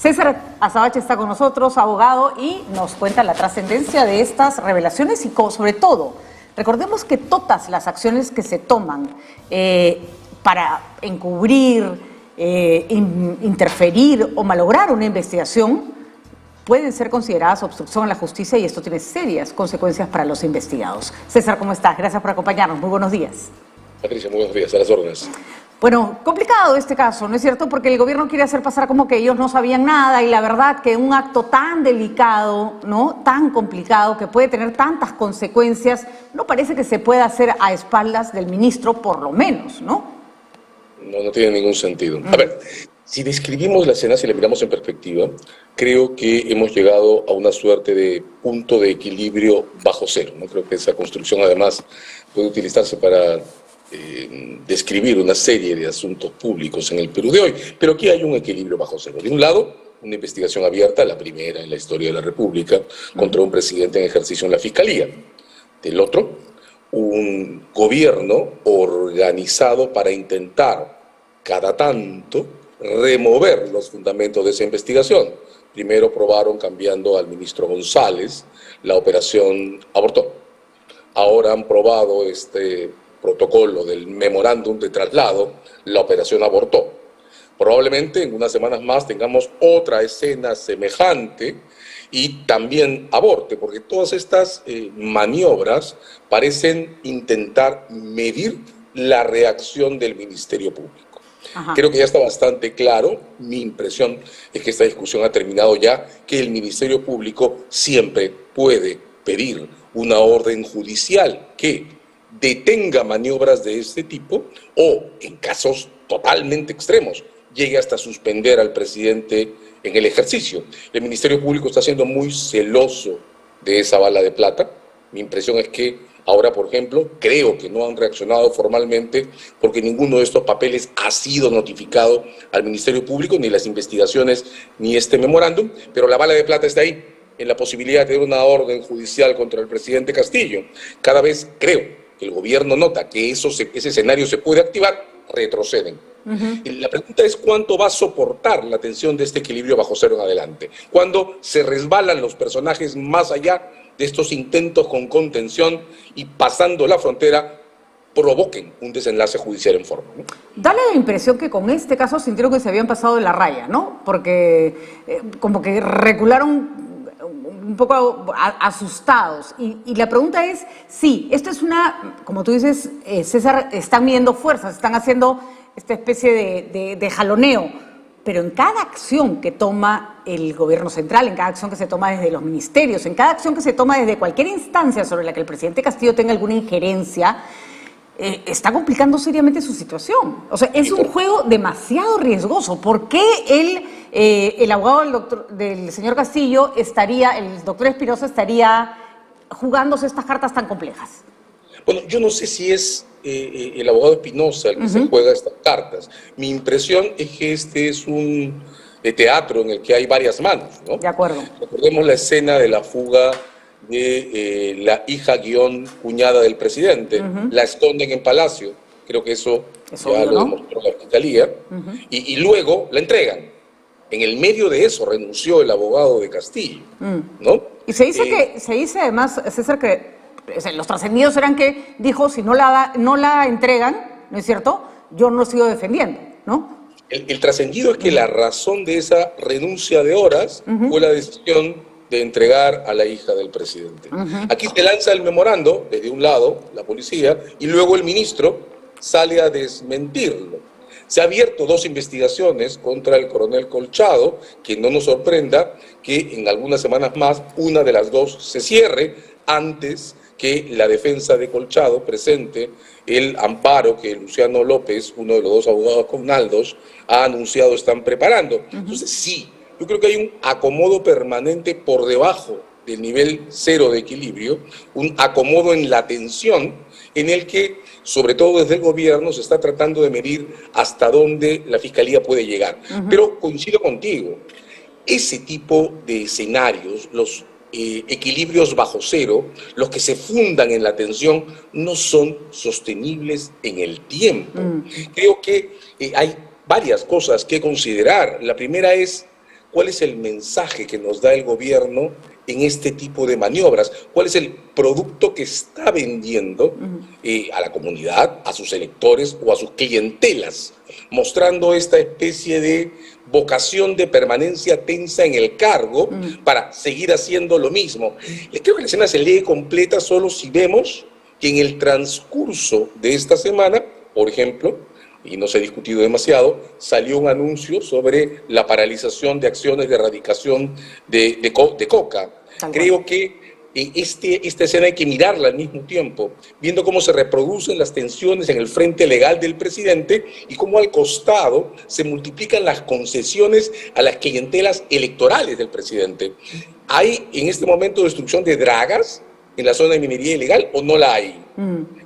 César Azabache está con nosotros, abogado, y nos cuenta la trascendencia de estas revelaciones y sobre todo, recordemos que todas las acciones que se toman para encubrir, interferir o malograr una investigación pueden ser consideradas obstrucción a la justicia y esto tiene serias consecuencias para los investigados. César, ¿cómo estás? Gracias por acompañarnos. Muy buenos días. Patricia, muy buenos días. A las órdenes. Bueno, complicado este caso, ¿no es cierto? Porque el gobierno quiere hacer pasar como que ellos no sabían nada y la verdad que un acto tan delicado, ¿no? Tan complicado, que puede tener tantas consecuencias, no parece que se pueda hacer a espaldas del ministro, por lo menos, ¿no? No tiene ningún sentido. A ver, si describimos la escena, si la miramos en perspectiva, creo que hemos llegado a una suerte de punto de equilibrio bajo cero, ¿no? Creo que esa construcción además puede utilizarse para describir una serie de asuntos públicos en el Perú de hoy, pero aquí hay un equilibrio bajo cero. De un lado, una investigación abierta, la primera en la historia de la República, contra un presidente en ejercicio en la Fiscalía. Del otro, un gobierno organizado para intentar, cada tanto, remover los fundamentos de esa investigación. Primero probaron cambiando al ministro González, la operación abortó. Ahora han probado este protocolo del memorándum de traslado, la operación abortó. Probablemente en unas semanas más tengamos otra escena semejante y también aborte, porque todas estas maniobras parecen intentar medir la reacción del Ministerio Público. Ajá. Creo que ya está bastante claro, mi impresión es que esta discusión ha terminado ya, que el Ministerio Público siempre puede pedir una orden judicial que detenga maniobras de este tipo o, en casos totalmente extremos, llegue hasta suspender al presidente en el ejercicio. El Ministerio Público está siendo muy celoso de esa bala de plata. Mi impresión es que ahora, por ejemplo, creo que no han reaccionado formalmente porque ninguno de estos papeles ha sido notificado al Ministerio Público, ni las investigaciones, ni este memorándum, pero la bala de plata está ahí, en la posibilidad de tener una orden judicial contra el presidente Castillo. Cada vez creo que el gobierno nota que ese escenario se puede activar, retroceden. La pregunta es cuánto va a soportar la tensión de este equilibrio bajo cero en adelante. Cuando se resbalan los personajes más allá de estos intentos con contención y pasando la frontera provoquen un desenlace judicial en forma, ¿no? Da la impresión que con este caso sintieron que se habían pasado de la raya, ¿no? Porque como que recularon un poco asustados. Y la pregunta es, sí, esto es una, como tú dices, César, están midiendo fuerzas, están haciendo esta especie de jaloneo, pero en cada acción que toma el gobierno central, en cada acción que se toma desde los ministerios, en cada acción que se toma desde cualquier instancia sobre la que el presidente Castillo tenga alguna injerencia, está complicando seriamente su situación. O sea, es un juego demasiado riesgoso. ¿Por qué el abogado del señor Castillo el doctor Espinosa estaría jugándose estas cartas tan complejas? Bueno, yo no sé si es el abogado Espinosa el que se juega estas cartas. Mi impresión es que este es un teatro en el que hay varias manos, ¿no? De acuerdo. Recordemos la escena de la fuga de la hija cuñada del presidente, la esconden en Palacio, creo que eso ya obvio, lo demostró la Fiscalía, y luego la entregan. En el medio de eso renunció el abogado de Castillo, ¿no? Y se dice además, César, que los trascendidos eran que dijo, si no la entregan, ¿no es cierto?, yo no sigo defendiendo, ¿no? El trascendido es que la razón de esa renuncia de horas fue la decisión de entregar a la hija del presidente. Aquí se lanza el memorando, desde un lado, la policía, y luego el ministro sale a desmentirlo. Se han abierto 2 investigaciones contra el coronel Colchado, que no nos sorprenda que en algunas semanas más una de las 2 se cierre antes que la defensa de Colchado presente el amparo que Luciano López, uno de los 2 abogados comunaldos, ha anunciado están preparando. Entonces sí, yo creo que hay un acomodo permanente por debajo del nivel cero de equilibrio, un acomodo en la tensión en el que, sobre todo desde el gobierno, se está tratando de medir hasta dónde la Fiscalía puede llegar. Pero coincido contigo, ese tipo de escenarios, los equilibrios bajo cero, los que se fundan en la tensión, no son sostenibles en el tiempo. Creo que hay varias cosas que considerar. La primera es cuál es el mensaje que nos da el gobierno en este tipo de maniobras, cuál es el producto que está vendiendo a la comunidad, a sus electores o a sus clientelas, mostrando esta especie de vocación de permanencia tensa en el cargo para seguir haciendo lo mismo. Creo que la escena se lee completa solo si vemos que en el transcurso de esta semana, por ejemplo, y no se ha discutido demasiado, salió un anuncio sobre la paralización de acciones de erradicación de coca. Creo que esta escena hay que mirarla al mismo tiempo, viendo cómo se reproducen las tensiones en el frente legal del presidente y cómo al costado se multiplican las concesiones a las clientelas electorales del presidente. ¿Hay en este momento destrucción de dragas en la zona de minería ilegal o no la hay?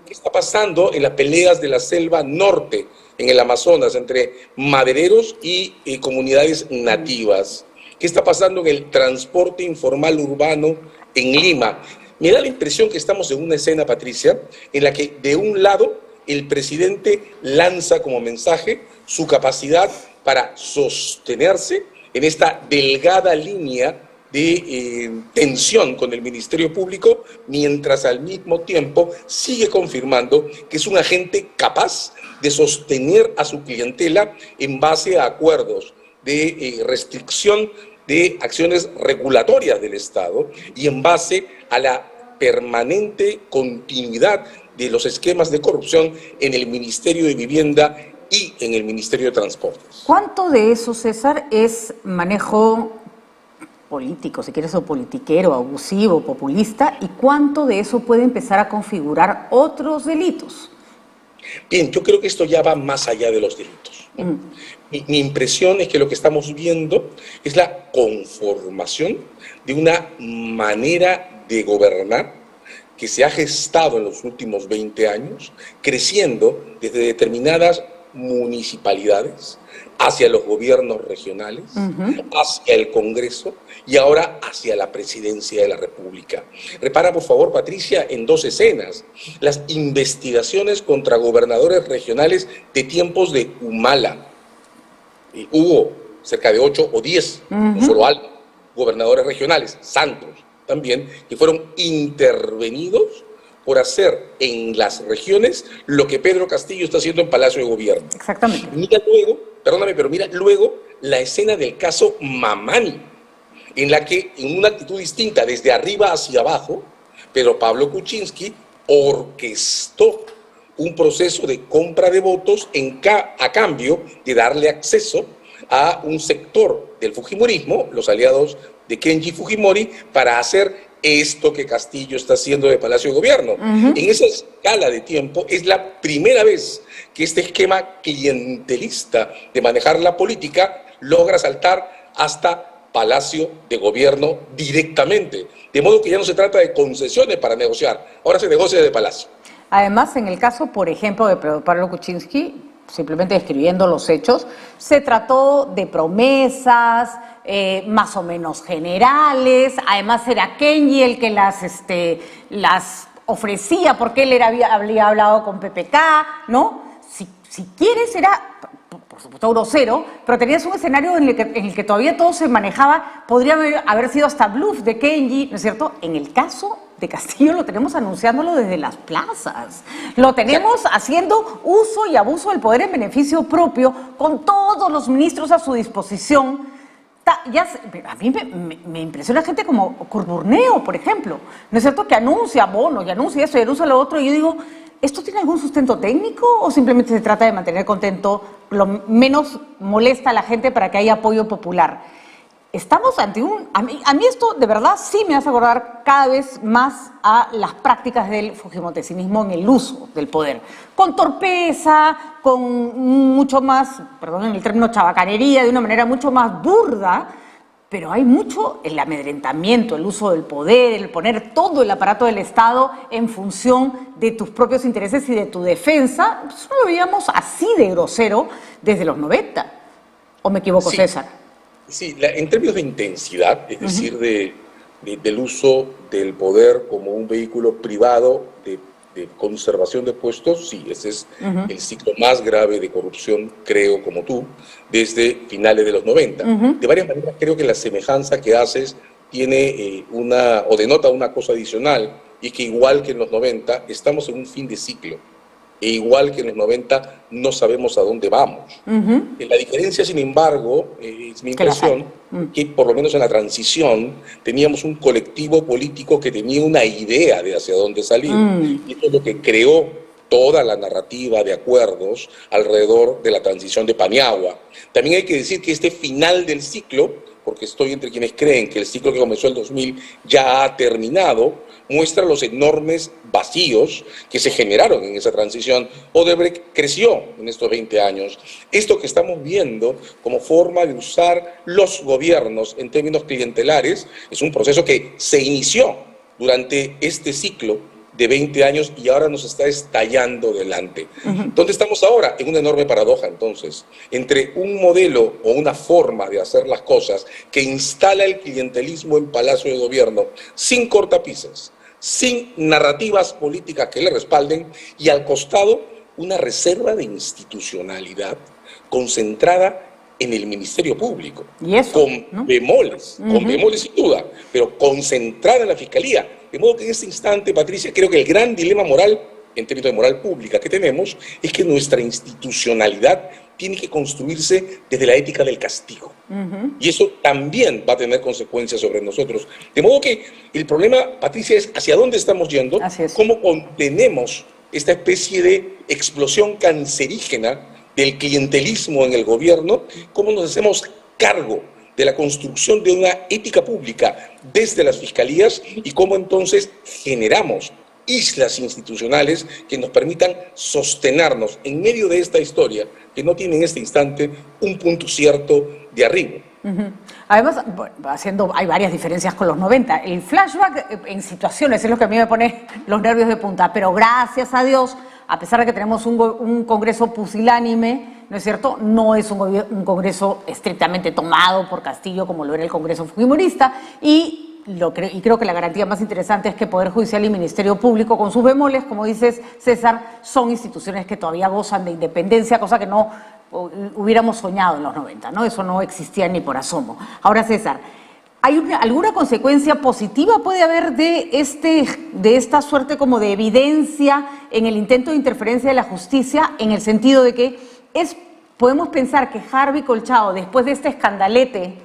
¿Qué está pasando en las peleas de la selva norte, en el Amazonas, entre madereros y comunidades nativas? ¿Qué está pasando en el transporte informal urbano en Lima? Me da la impresión que estamos en una escena, Patricia, en la que de un lado el presidente lanza como mensaje su capacidad para sostenerse en esta delgada línea de tensión con el Ministerio Público, mientras al mismo tiempo sigue confirmando que es un agente capaz de sostener a su clientela en base a acuerdos de restricción de acciones regulatorias del Estado y en base a la permanente continuidad de los esquemas de corrupción en el Ministerio de Vivienda y en el Ministerio de Transportes. ¿Cuánto de eso, César, es manejo político, si quieres, o politiquero, abusivo, populista, y cuánto de eso puede empezar a configurar otros delitos? Bien, yo creo que esto ya va más allá de los delitos, ¿no? Mi impresión es que lo que estamos viendo es la conformación de una manera de gobernar que se ha gestado en los últimos 20 años, creciendo desde determinadas municipalidades hacia los gobiernos regionales, hacia el Congreso y ahora hacia la Presidencia de la República. Repara, por favor, Patricia, en dos escenas. Las investigaciones contra gobernadores regionales de tiempos de Humala. Hubo cerca de 8 o 10, no solo Alba, gobernadores regionales, Santos también, que fueron intervenidos por hacer en las regiones lo que Pedro Castillo está haciendo en Palacio de Gobierno. Exactamente. Mira luego, perdóname, pero mira luego la escena del caso Mamani, en la que, en una actitud distinta, desde arriba hacia abajo, Pedro Pablo Kuczynski orquestó un proceso de compra de votos a cambio de darle acceso a un sector del fujimorismo, los aliados de Kenji Fujimori, para hacer esto que Castillo está haciendo de Palacio de Gobierno. En esa escala de tiempo es la primera vez que este esquema clientelista de manejar la política logra saltar hasta Palacio de Gobierno directamente. De modo que ya no se trata de concesiones para negociar, ahora se negocia de Palacio. Además, en el caso, por ejemplo, de Pedro Pablo Kuczynski, simplemente describiendo los hechos, se trató de promesas más o menos generales. Además era Kenji el que las ofrecía porque él había hablado con PPK, ¿no? Si quieres era, por supuesto, grosero, pero tenías un escenario en el que todavía todo se manejaba, podría haber sido hasta bluff de Kenji, ¿no es cierto? En el caso de Castillo lo tenemos anunciándolo desde las plazas, lo tenemos haciendo uso y abuso del poder en beneficio propio, con todos los ministros a su disposición. A mí me impresiona gente como Curburneo, por ejemplo, ¿no es cierto? Que anuncia bonos, y anuncia esto, y anuncia lo otro, y yo digo, ¿esto tiene algún sustento técnico o simplemente se trata de mantener contento, lo menos molesta a la gente para que haya apoyo popular? Estamos ante a mí esto de verdad sí me hace acordar cada vez más a las prácticas del fujimontesinismo en el uso del poder, con torpeza, con mucho más, perdón el término, chabacanería, de una manera mucho más burda, pero hay mucho el amedrentamiento, el uso del poder, el poner todo el aparato del Estado en función de tus propios intereses y de tu defensa. Eso lo veíamos así de grosero desde los 90. ¿O me equivoco, sí, César? Sí, en términos de intensidad, es decir, del uso del poder como un vehículo privado de de conservación de puestos, sí, ese es el ciclo más grave de corrupción, creo, como tú, desde finales de los 90. De varias maneras, creo que la semejanza que haces tiene o denota una cosa adicional, y que igual que en los 90, estamos en un fin de ciclo. E igual que en los 90, no sabemos a dónde vamos. La diferencia, sin embargo, es mi impresión, que por lo menos en la transición teníamos un colectivo político que tenía una idea de hacia dónde salir. Y esto es lo que creó toda la narrativa de acuerdos alrededor de la transición de Paniagua. También hay que decir que este final del ciclo, porque estoy entre quienes creen que el ciclo que comenzó el 2000 ya ha terminado, muestra los enormes vacíos que se generaron en esa transición. Odebrecht creció en estos 20 años. Esto que estamos viendo como forma de usar los gobiernos en términos clientelares es un proceso que se inició durante este ciclo de 20 años y ahora nos está estallando delante. ¿Dónde estamos ahora? En una enorme paradoja, entonces, entre un modelo o una forma de hacer las cosas que instala el clientelismo en Palacio de Gobierno sin cortapisas, sin narrativas políticas que le respalden, y al costado una reserva de institucionalidad concentrada en el Ministerio Público, con bemoles sin duda, pero concentrada en la Fiscalía. De modo que en este instante, Patricia, creo que el gran dilema moral, en términos de moral pública que tenemos, es que nuestra institucionalidad tiene que construirse desde la ética del castigo. Y eso también va a tener consecuencias sobre nosotros. De modo que el problema, Patricia, es hacia dónde estamos yendo, cómo contenemos esta especie de explosión cancerígena del clientelismo en el gobierno, cómo nos hacemos cargo de la construcción de una ética pública desde las fiscalías y cómo entonces generamos islas institucionales que nos permitan sostenernos en medio de esta historia que no tiene en este instante un punto cierto de arribo. Además, hay varias diferencias con los 90. El flashback en situaciones es lo que a mí me pone los nervios de punta, pero gracias a Dios, a pesar de que tenemos un Congreso pusilánime, ¿no es cierto? No es un Congreso estrictamente tomado por Castillo como lo era el Congreso fujimorista, y creo que la garantía más interesante es que Poder Judicial y Ministerio Público, con sus bemoles, como dices, César, son instituciones que todavía gozan de independencia, cosa que no hubiéramos soñado en los 90, ¿no? Eso no existía ni por asomo. Ahora, César, ¿alguna consecuencia positiva puede haber de esta suerte como de evidencia en el intento de interferencia de la justicia, en el sentido de que podemos pensar que Harvey Colchado, después de este escandalete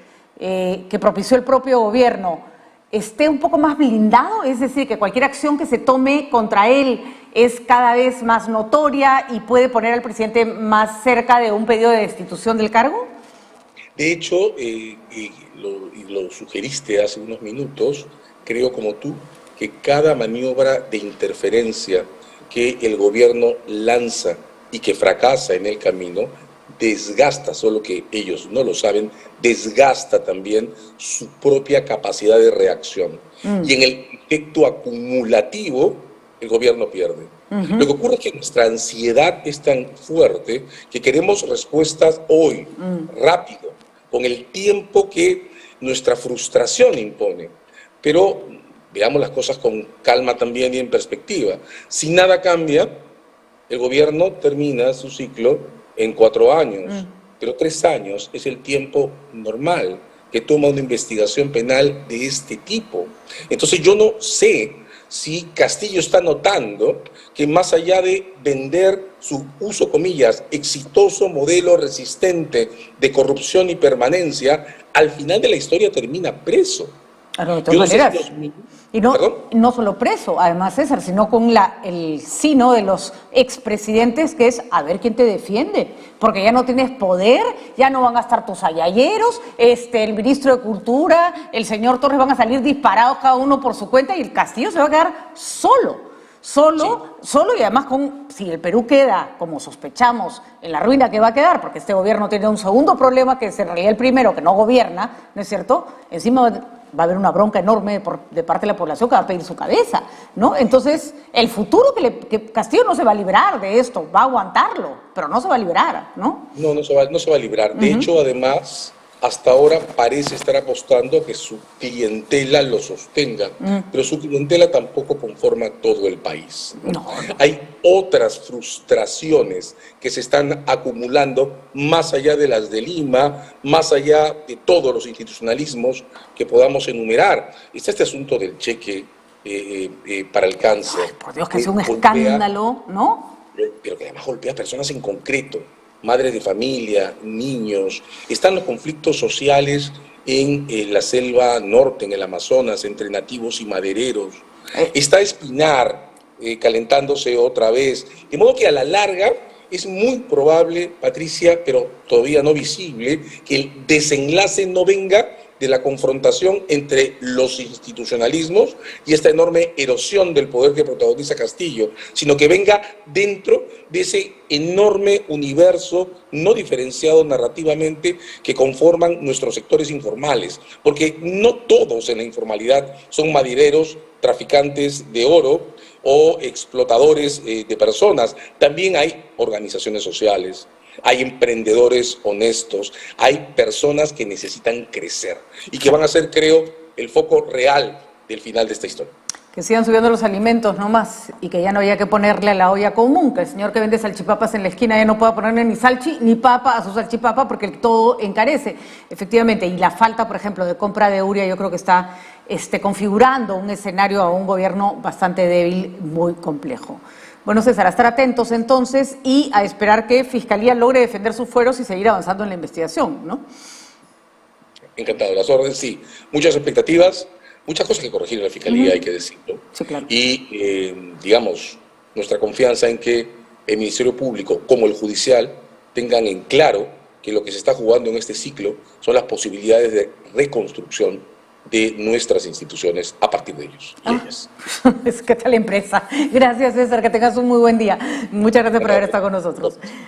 que propició el propio gobierno, esté un poco más blindado? Es decir, que cualquier acción que se tome contra él es cada vez más notoria y puede poner al presidente más cerca de un pedido de destitución del cargo. De hecho, lo sugeriste hace unos minutos, creo como tú, que cada maniobra de interferencia que el gobierno lanza y que fracasa en el camino, desgasta, solo que ellos no lo saben, desgasta también su propia capacidad de reacción. Y en el efecto acumulativo, el gobierno pierde. Lo que ocurre es que nuestra ansiedad es tan fuerte que queremos respuestas hoy, rápido, con el tiempo que nuestra frustración impone. Pero veamos las cosas con calma también y en perspectiva. Si nada cambia, el gobierno termina su ciclo en 4 años, pero 3 años es el tiempo normal que toma una investigación penal de este tipo. Entonces yo no sé si Castillo está notando que más allá de vender su, uso comillas, exitoso modelo resistente de corrupción y permanencia, al final de la historia termina preso. Claro, de todas maneras. Y no solo preso, además, César, sino con el sino de los expresidentes, que es a ver quién te defiende, porque ya no tienes poder, ya no van a estar tus ayayeros, el ministro de Cultura, el señor Torres van a salir disparados cada uno por su cuenta y el Castillo se va a quedar solo y además si el Perú queda, como sospechamos, en la ruina que va a quedar, porque este gobierno tiene un segundo problema, que es en realidad el primero, que no gobierna, ¿no es cierto? Encima va a haber una bronca enorme de parte de la población que va a pedir su cabeza, ¿no? Entonces, el futuro que Castillo no se va a librar de esto, va a aguantarlo, pero no se va a librar, ¿no? No se va a librar. De hecho, además, hasta ahora parece estar apostando a que su clientela lo sostenga, pero su clientela tampoco conforma todo el país, ¿no? No. Hay otras frustraciones que se están acumulando más allá de las de Lima, más allá de todos los institucionalismos que podamos enumerar. Está este asunto del cheque para el cáncer. Ay, por Dios, que es un golpea, escándalo, ¿no? pero que además golpea a personas en concreto, madres de familia, niños. Están los conflictos sociales en la selva norte, en el Amazonas, entre nativos y madereros. Está Espinar calentándose otra vez. De modo que a la larga es muy probable, Patricia, pero todavía no visible, que el desenlace no venga de la confrontación entre los institucionalismos y esta enorme erosión del poder que protagoniza Castillo, sino que venga dentro de ese enorme universo no diferenciado narrativamente que conforman nuestros sectores informales, porque no todos en la informalidad son madereros, traficantes de oro o explotadores de personas. También hay organizaciones sociales, hay emprendedores honestos, hay personas que necesitan crecer y que van a ser, creo, el foco real del final de esta historia. Que sigan subiendo los alimentos nomás y que ya no haya que ponerle a la olla común, que el señor que vende salchipapas en la esquina ya no pueda ponerle ni salchi ni papa a su salchipapa porque todo encarece, efectivamente. Y la falta, por ejemplo, de compra de urea yo creo que está configurando un escenario a un gobierno bastante débil, muy complejo. Bueno, César, a estar atentos entonces y a esperar que Fiscalía logre defender sus fueros y seguir avanzando en la investigación, ¿no? Encantado, las órdenes, sí. Muchas expectativas, muchas cosas que corregir en la Fiscalía, hay que decirlo. Sí, claro. Y, digamos, nuestra confianza en que el Ministerio Público, como el Judicial, tengan en claro que lo que se está jugando en este ciclo son las posibilidades de reconstrucción de nuestras instituciones a partir de ellos. Es que tal empresa. Gracias, César, que tengas un muy buen día. Muchas gracias por haber estado con nosotros.